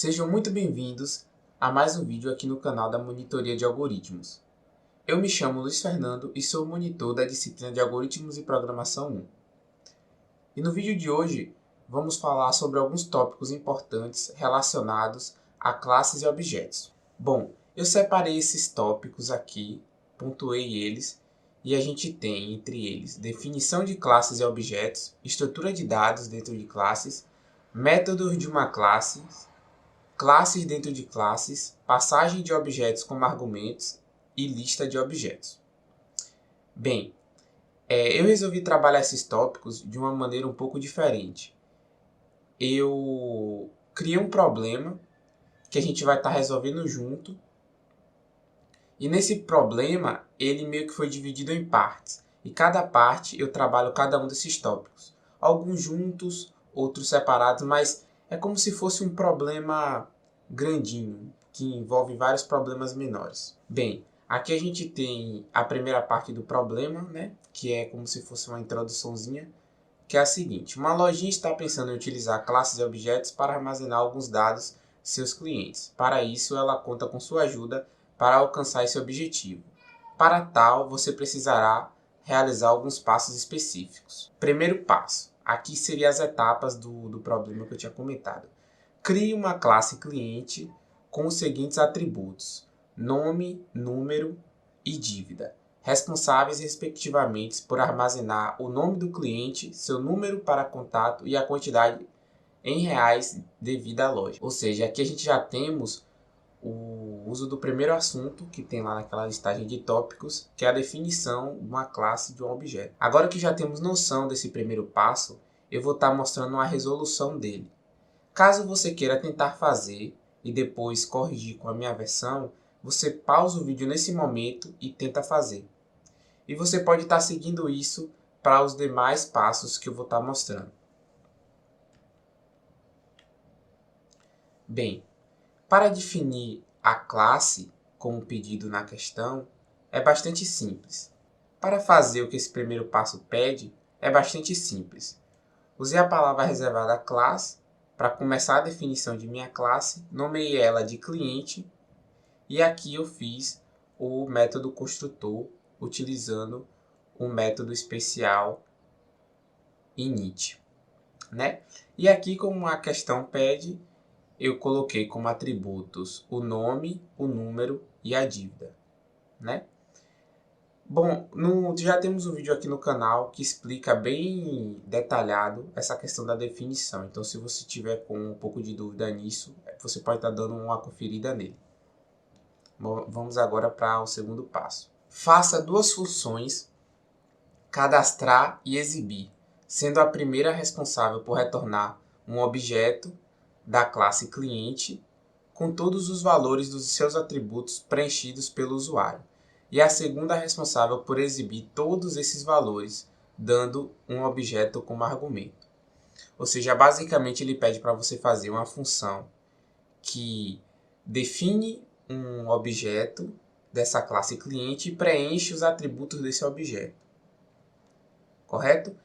Sejam muito bem-vindos a mais um vídeo aqui no canal da Monitoria de Algoritmos. Eu me chamo Luiz Fernando e sou monitor da disciplina de Algoritmos e Programação 1. E no vídeo de hoje vamos falar sobre alguns tópicos importantes relacionados a classes e objetos. Bom, eu separei esses tópicos aqui, pontuei eles, e a gente tem entre eles definição de classes e objetos, estrutura de dados dentro de classes, métodos de uma classe, classes dentro de classes, passagem de objetos como argumentos e lista de objetos. Bem, eu resolvi trabalhar esses tópicos de uma maneira um pouco diferente. Eu criei um problema que a gente vai estar resolvendo junto. E nesse problema, ele meio que foi dividido em partes. E cada parte eu trabalho cada um desses tópicos. Alguns juntos, outros separados, mas é como se fosse um problema grandinho, que envolve vários problemas menores. Bem, aqui a gente tem a primeira parte do problema, né? Que é como se fosse uma introduçãozinha, que é a seguinte: uma lojinha está pensando em utilizar classes e objetos para armazenar alguns dados de seus clientes. Para isso, ela conta com sua ajuda para alcançar esse objetivo. Para tal, você precisará realizar alguns passos específicos. Primeiro passo. Aqui seriam as etapas do problema que eu tinha comentado. Crie uma classe cliente com os seguintes atributos: nome, número e dívida, responsáveis respectivamente por armazenar o nome do cliente, seu número para contato e a quantidade em reais devida à loja. Ou seja, aqui a gente já temos o uso do primeiro assunto que tem lá naquela listagem de tópicos, que é a definição de uma classe de um objeto. Agora que já temos noção desse primeiro passo, eu vou estar mostrando a resolução dele. Caso você queira tentar fazer e depois corrigir com a minha versão, você pausa o vídeo nesse momento e tenta fazer. E você pode estar seguindo isso para os demais passos que eu vou estar mostrando. Bem, para definir a classe, como pedido na questão, é bastante simples. Para fazer o que esse primeiro passo pede, é bastante simples. Usei a palavra reservada class para começar a definição de minha classe, nomeei ela de cliente e aqui eu fiz o método construtor utilizando o método especial init, né? E aqui, como a questão pede, eu coloquei como atributos o nome, o número e a dívida, né? Bom, já temos um vídeo aqui no canal que explica bem detalhado essa questão da definição. Então, se você tiver com um pouco de dúvida nisso, você pode estar dando uma conferida nele. Bom, vamos agora para o segundo passo. Faça duas funções, cadastrar e exibir, sendo a primeira responsável por retornar um objeto da classe cliente com todos os valores dos seus atributos preenchidos pelo usuário, e a segunda responsável por exibir todos esses valores, dando um objeto como argumento. Ou seja, basicamente ele pede para você fazer uma função que define um objeto dessa classe cliente e preenche os atributos desse objeto. Correto?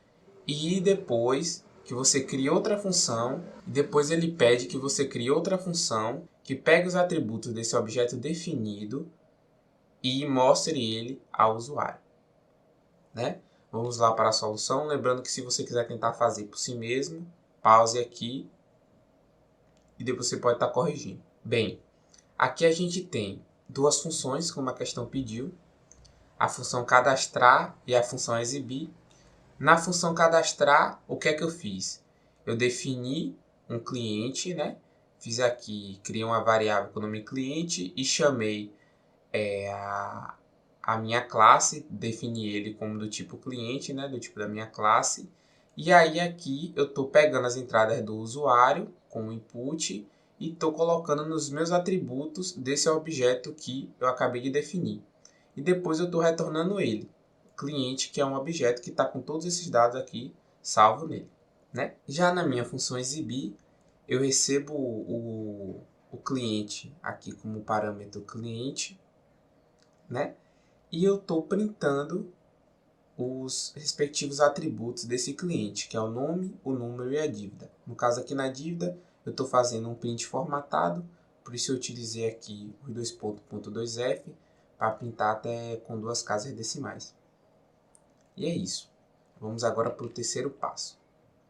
E depois que você crie outra função, e depois ele pede que você crie outra função que pegue os atributos desse objeto definido e mostre ele ao usuário, né? Vamos lá para a solução, lembrando que se você quiser tentar fazer por si mesmo, pause aqui e depois você pode estar corrigindo. Bem, aqui a gente tem duas funções, como a questão pediu, a função cadastrar e a função exibir. Na função cadastrar, o que é que eu fiz? Eu defini um cliente, né? Fiz aqui, criei uma variável com o nome cliente e chamei a minha classe, defini ele como do tipo cliente, né? Do tipo da minha classe. E aí aqui eu estou pegando as entradas do usuário como input e estou colocando nos meus atributos desse objeto que eu acabei de definir. E depois eu estou retornando ele, cliente, que é um objeto que está com todos esses dados aqui salvo nele, né? Já na minha função exibir, eu recebo o cliente aqui como parâmetro cliente, né? E eu estou printando os respectivos atributos desse cliente, que é o nome, o número e a dívida. No caso aqui na dívida, eu estou fazendo um print formatado, por isso eu utilizei aqui os dois pontos, .2f, para printar até com 2 casas decimais. E é isso. Vamos agora para o terceiro passo.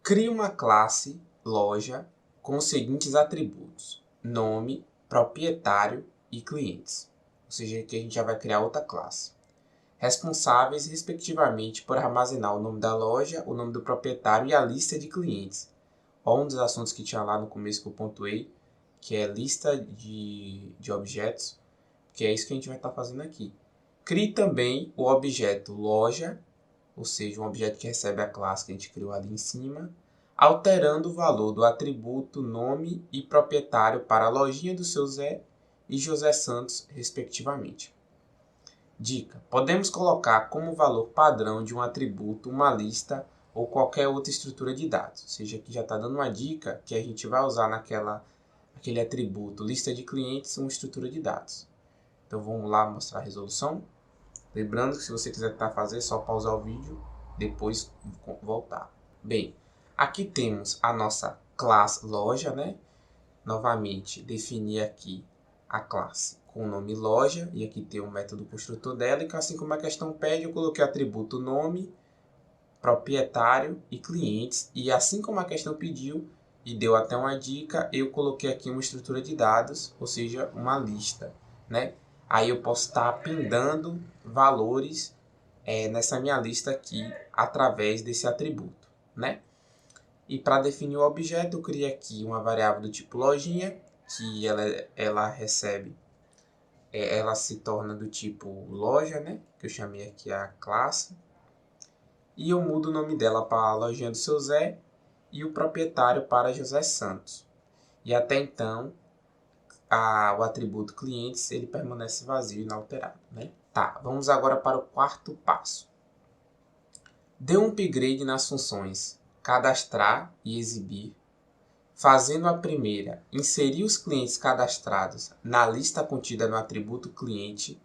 Crie uma classe loja com os seguintes atributos: nome, proprietário e clientes. Ou seja, aqui a gente já vai criar outra classe. Responsáveis, respectivamente, por armazenar o nome da loja, o nome do proprietário e a lista de clientes. Ó, um dos assuntos que tinha lá no começo que eu pontuei, que é lista de objetos, que é isso que a gente vai estar fazendo aqui. Crie também o objeto loja, ou seja, um objeto que recebe a classe que a gente criou ali em cima, alterando o valor do atributo nome e proprietário para a lojinha do seu Zé e José Santos, respectivamente. Dica: podemos colocar como valor padrão de um atributo uma lista ou qualquer outra estrutura de dados. Ou seja, aqui já está dando uma dica que a gente vai usar naquele atributo lista de clientes uma estrutura de dados. Então vamos lá mostrar a resolução. Lembrando que se você quiser fazer, é só pausar o vídeo, depois voltar. Bem, aqui temos a nossa classe loja, né? Novamente, definir aqui a classe com o nome loja, e aqui tem o método construtor dela, e assim como a questão pede, eu coloquei o atributo nome, proprietário e clientes, e assim como a questão pediu, e deu até uma dica, eu coloquei aqui uma estrutura de dados, ou seja, uma lista, né? Aí eu posso estar pindando valores nessa minha lista aqui, através desse atributo, né? E para definir o objeto, eu criei aqui uma variável do tipo lojinha, que ela recebe, ela se torna do tipo loja, né? Que eu chamei aqui a classe. E eu mudo o nome dela para a lojinha do seu Zé e o proprietário para José Santos. E até então, o atributo clientes ele permanece vazio e inalterado, né? Tá, vamos agora para o quarto passo. Dê um upgrade nas funções cadastrar e exibir, fazendo a primeira, inserir os clientes cadastrados na lista contida no atributo cliente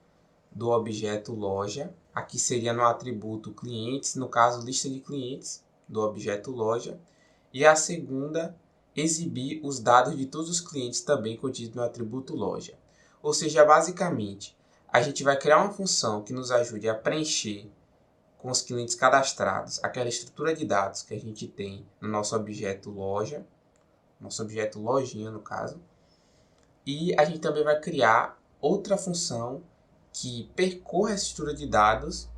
do objeto loja. Aqui seria no atributo clientes, no caso lista de clientes do objeto loja. E a segunda, exibir os dados de todos os clientes também contidos no atributo loja. Ou seja, basicamente, a gente vai criar uma função que nos ajude a preencher com os clientes cadastrados aquela estrutura de dados que a gente tem no nosso objeto loja, nosso objeto lojinha no caso. E a gente também vai criar outra função que percorra essa estrutura de dados,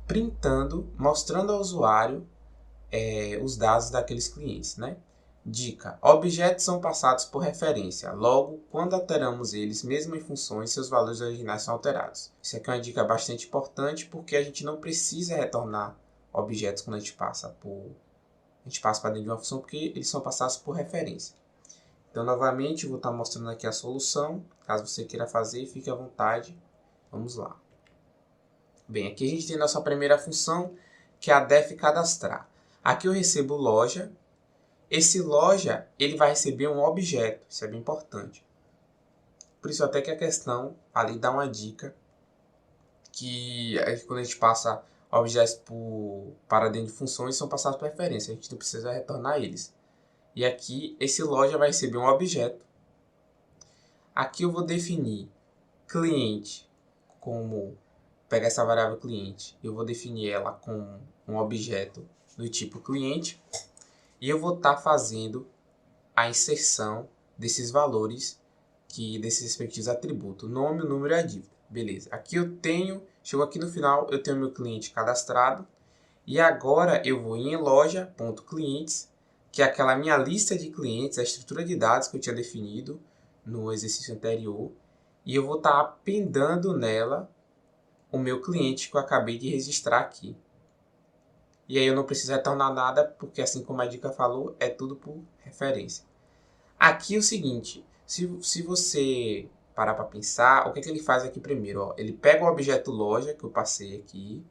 printando, mostrando ao usuário os dados daqueles clientes, né? Dica: objetos são passados por referência, logo, quando alteramos eles, mesmo em funções, seus valores originais são alterados. Isso aqui é uma dica bastante importante porque a gente não precisa retornar objetos quando a gente passa para dentro de uma função, porque eles são passados por referência. Então, novamente, eu vou estar mostrando aqui a solução. Caso você queira fazer, fique à vontade. Vamos lá. Bem, aqui a gente tem a nossa primeira função, que é a def cadastrar. Aqui eu recebo loja. Esse loja, ele vai receber um objeto, isso é bem importante. Por isso até que a questão ali dá uma dica, que quando a gente passa objetos para dentro de funções, são passados por referência, a gente não precisa retornar eles. E aqui, esse loja vai receber um objeto. Aqui eu vou definir cliente como, pegar essa variável cliente, eu vou definir ela com um objeto do tipo cliente. E eu vou estar fazendo a inserção desses valores, desses respectivos atributos, nome, número e a dívida. Beleza, aqui eu tenho, chegou aqui no final, eu tenho meu cliente cadastrado. E agora eu vou em loja.clientes, que é aquela minha lista de clientes, a estrutura de dados que eu tinha definido no exercício anterior. E eu vou estar appendando nela o meu cliente que eu acabei de registrar aqui. E aí eu não preciso retornar nada, porque assim como a dica falou, é tudo por referência. Aqui é o seguinte, se você parar para pensar, o que ele faz aqui primeiro? Ó? Ele pega o objeto loja, que eu passei aqui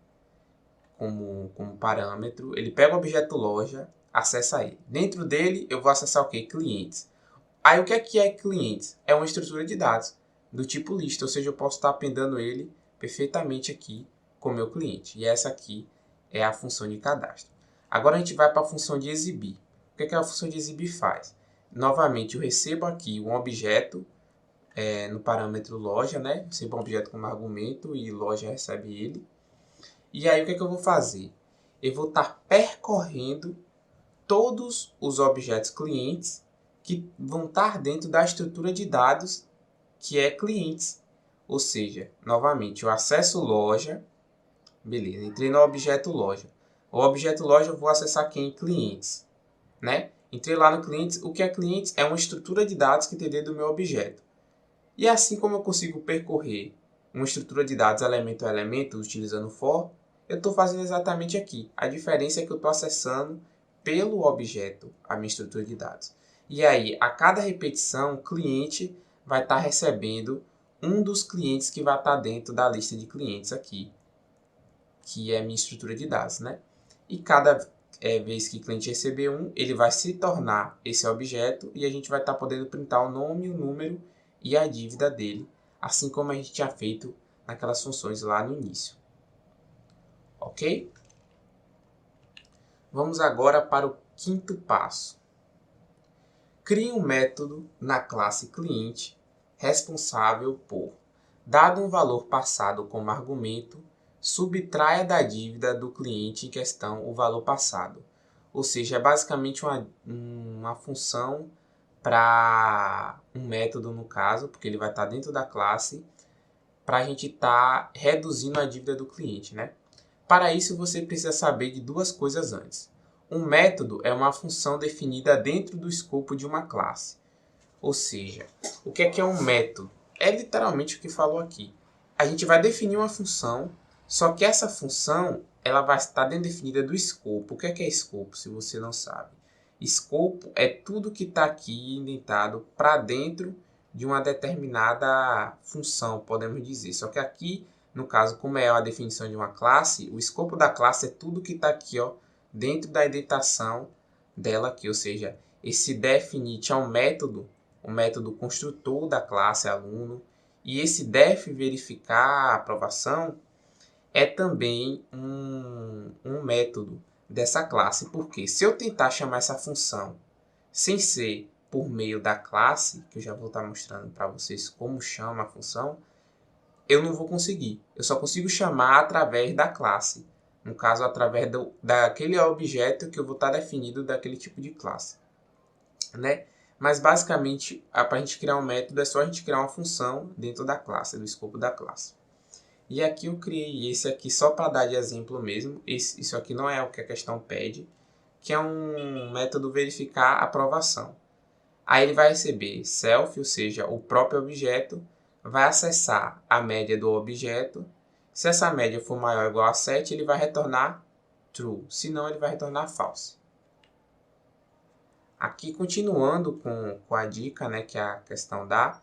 como parâmetro, ele pega o objeto loja, acessa ele. Dentro dele eu vou acessar o quê? Clientes. Aí o que é clientes? É uma estrutura de dados do tipo lista, ou seja, eu posso estar appendando ele perfeitamente aqui com o meu cliente. E essa aqui é a função de cadastro. Agora a gente vai para a função de exibir. O que a função de exibir faz? Novamente, eu recebo aqui um objeto no parâmetro loja, né? Recebo um objeto como argumento e loja recebe ele. E aí, o que é que eu vou fazer? Eu vou estar percorrendo todos os objetos clientes que vão estar dentro da estrutura de dados que é clientes. Ou seja, novamente, eu acesso loja, beleza, entrei no objeto loja. O objeto loja eu vou acessar quem? Clientes, né? Entrei lá no clientes, o que é clientes? É uma estrutura de dados que tem dentro do meu objeto. E assim como eu consigo percorrer uma estrutura de dados elemento a elemento utilizando for, eu estou fazendo exatamente aqui. A diferença é que eu estou acessando pelo objeto a minha estrutura de dados. E aí, a cada repetição, o cliente vai estar recebendo um dos clientes que vai estar dentro da lista de clientes aqui, que é a minha estrutura de dados, né? E cada vez que o cliente receber um, ele vai se tornar esse objeto e a gente vai estar podendo printar o nome, o número e a dívida dele, assim como a gente tinha feito naquelas funções lá no início. Ok? Vamos agora para o quinto passo. Crie um método na classe cliente responsável por, dado um valor passado como argumento, subtraia da dívida do cliente em questão o valor passado. Ou seja, é basicamente uma função para um método no caso, porque ele vai estar dentro da classe, para a gente estar reduzindo a dívida do cliente, né? Para isso, você precisa saber de duas coisas antes. Um método é uma função definida dentro do escopo de uma classe. Ou seja, o que é um método? É literalmente o que falou aqui. A gente vai definir uma função, só que essa função ela vai estar dentro definida do escopo. O que é escopo, se você não sabe? Escopo é tudo que está aqui indentado para dentro de uma determinada função, podemos dizer. Só que aqui, no caso, como é a definição de uma classe, o escopo da classe é tudo que está aqui, ó, dentro da indentação dela aqui. Ou seja, esse definite é um método, o método construtor da classe aluno, e esse def verificar a aprovação é também um método dessa classe, porque se eu tentar chamar essa função sem ser por meio da classe, que eu já vou estar mostrando para vocês como chama a função, eu não vou conseguir. Eu só consigo chamar através da classe. No caso, através daquele objeto que eu vou estar definido daquele tipo de classe, né? Mas basicamente, para a gente criar um método, é só a gente criar uma função dentro da classe, do escopo da classe. E aqui eu criei esse aqui só para dar de exemplo mesmo. Isso aqui não é o que a questão pede, que é um método verificar aprovação. Aí ele vai receber self, ou seja, o próprio objeto, vai acessar a média do objeto. Se essa média for maior ou igual a 7, ele vai retornar true, senão ele vai retornar false. Aqui, continuando com a dica, né, que a questão dá,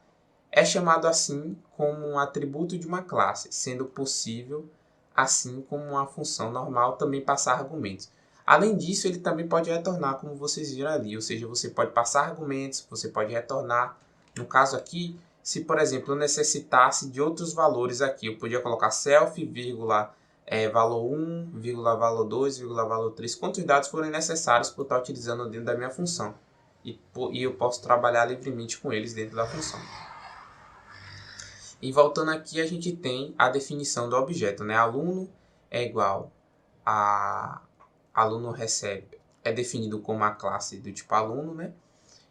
é chamado assim como um atributo de uma classe, sendo possível, assim como uma função normal, também passar argumentos. Além disso, ele também pode retornar, como vocês viram ali, ou seja, você pode passar argumentos, você pode retornar. No caso aqui, se por exemplo eu necessitasse de outros valores aqui, eu podia colocar self, vírgula, valor 1, vírgula, valor 2, vírgula, valor 3, quantos dados forem necessários para eu estar utilizando dentro da minha função. E eu posso trabalhar livremente com eles dentro da função. E voltando aqui, a gente tem a definição do objeto, né? Aluno é igual a aluno recebe, é definido como a classe do tipo aluno, né?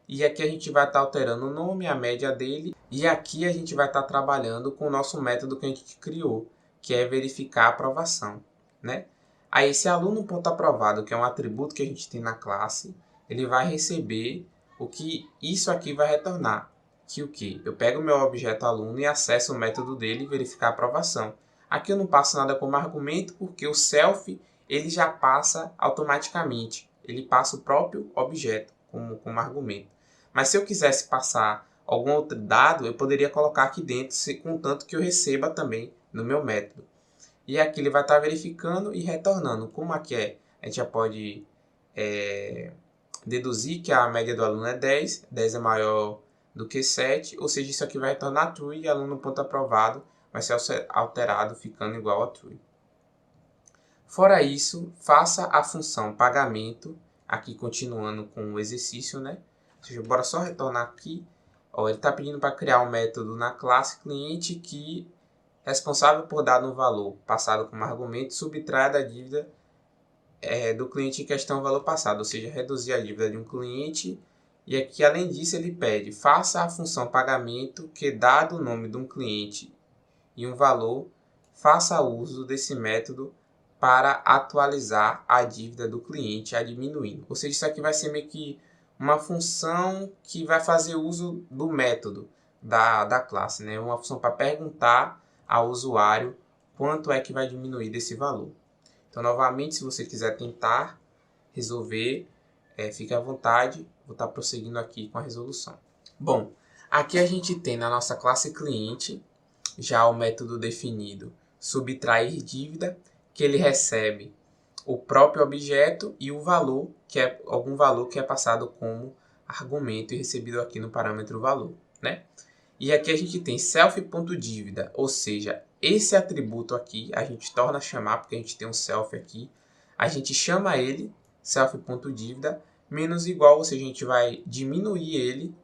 E aqui a gente vai estar alterando o nome, a média dele. E aqui a gente vai estar trabalhando com o nosso método que a gente criou, que é verificar a aprovação, né? Aí esse aluno.aprovado, que é um atributo que a gente tem na classe, ele vai receber o que isso aqui vai retornar. Que o que? Eu pego o meu objeto aluno e acesso o método dele e verificar a aprovação. Aqui eu não passo nada como argumento, porque o self ele já passa automaticamente. Ele passa o próprio objeto como argumento. Mas se eu quisesse passar algum outro dado, eu poderia colocar aqui dentro, contanto que eu receba também no meu método. E aqui ele vai estar verificando e retornando. Como aqui a gente já pode deduzir que a média do aluno é 10, 10 é maior do que 7, ou seja, isso aqui vai retornar true e aluno.aprovado vai ser alterado ficando igual a true. Fora isso, faça a função pagamento, aqui continuando com o exercício, né? seja, bora só retornar aqui. Ó, ele está pedindo para criar um método na classe cliente que responsável por dar um valor passado como argumento subtrai da dívida do cliente em questão o valor passado, ou seja, reduzir a dívida de um cliente. E aqui, além disso, ele pede, faça a função pagamento que, dado o nome de um cliente e um valor, faça uso desse método para atualizar a dívida do cliente, a diminuindo. Ou seja, isso aqui vai ser meio que uma função que vai fazer uso do método da classe, né? Uma função para perguntar ao usuário quanto é que vai diminuir desse valor. Então, novamente, se você quiser tentar resolver, fique à vontade, vou estar prosseguindo aqui com a resolução. Bom, aqui a gente tem na nossa classe cliente já o método definido subtrair dívida, que ele recebe o próprio objeto e o valor, que é algum valor que é passado como argumento e recebido aqui no parâmetro valor, né? E aqui a gente tem self.dívida, ou seja, esse atributo aqui a gente torna a chamar, porque a gente tem um self aqui, a gente chama ele self.dívida menos igual, ou seja, a gente vai diminuir ele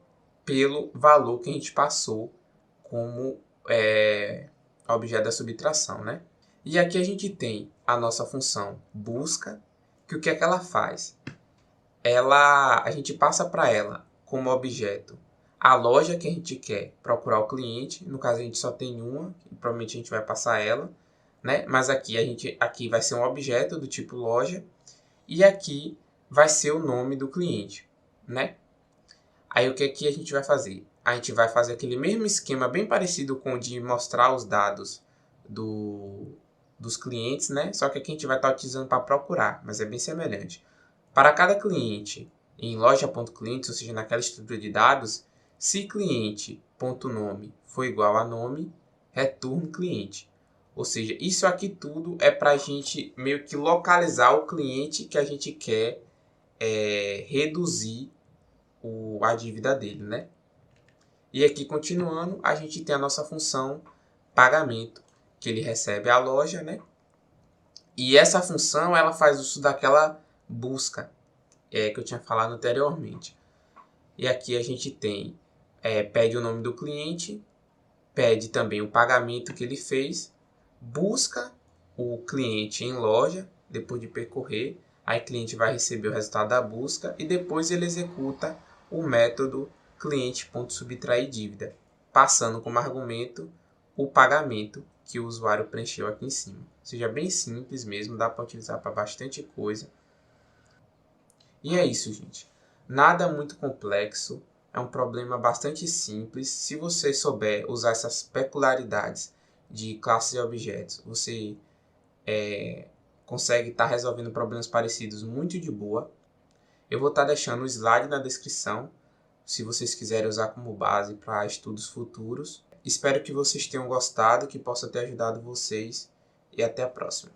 pelo valor que a gente passou como objeto da subtração, né? E aqui a gente tem a nossa função busca, que o que é que ela faz? A gente passa para ela como objeto a loja que a gente quer procurar o cliente. No caso a gente só tem uma, provavelmente a gente vai passar ela, né? Mas aqui vai ser um objeto do tipo loja e aqui vai ser o nome do cliente, né? Aí o que aqui a gente vai fazer? A gente vai fazer aquele mesmo esquema bem parecido com o de mostrar os dados dos clientes, né? Só que aqui a gente vai estar utilizando para procurar, mas é bem semelhante. Para cada cliente em loja.clientes, ou seja, naquela estrutura de dados, se cliente.nome for igual a nome, retorne cliente. Ou seja, isso aqui tudo é para a gente meio que localizar o cliente que a gente quer reduzir a dívida dele, né? E aqui, continuando, a gente tem a nossa função pagamento, que ele recebe a loja, né? E essa função, ela faz uso daquela busca que eu tinha falado anteriormente. E aqui a gente tem, pede o nome do cliente, pede também o pagamento que ele fez, busca o cliente em loja, depois de percorrer, aí o cliente vai receber o resultado da busca e depois ele executa o método cliente.subtrair dívida, passando como argumento o pagamento que o usuário preencheu aqui em cima. Ou seja, bem simples mesmo, dá para utilizar para bastante coisa. E é isso, gente. Nada muito complexo, é um problema bastante simples. Se você souber usar essas peculiaridades de classes e objetos, você consegue estar resolvendo problemas parecidos muito de boa. Eu vou estar deixando o slide na descrição, se vocês quiserem usar como base para estudos futuros. Espero que vocês tenham gostado, que possa ter ajudado vocês e até a próxima.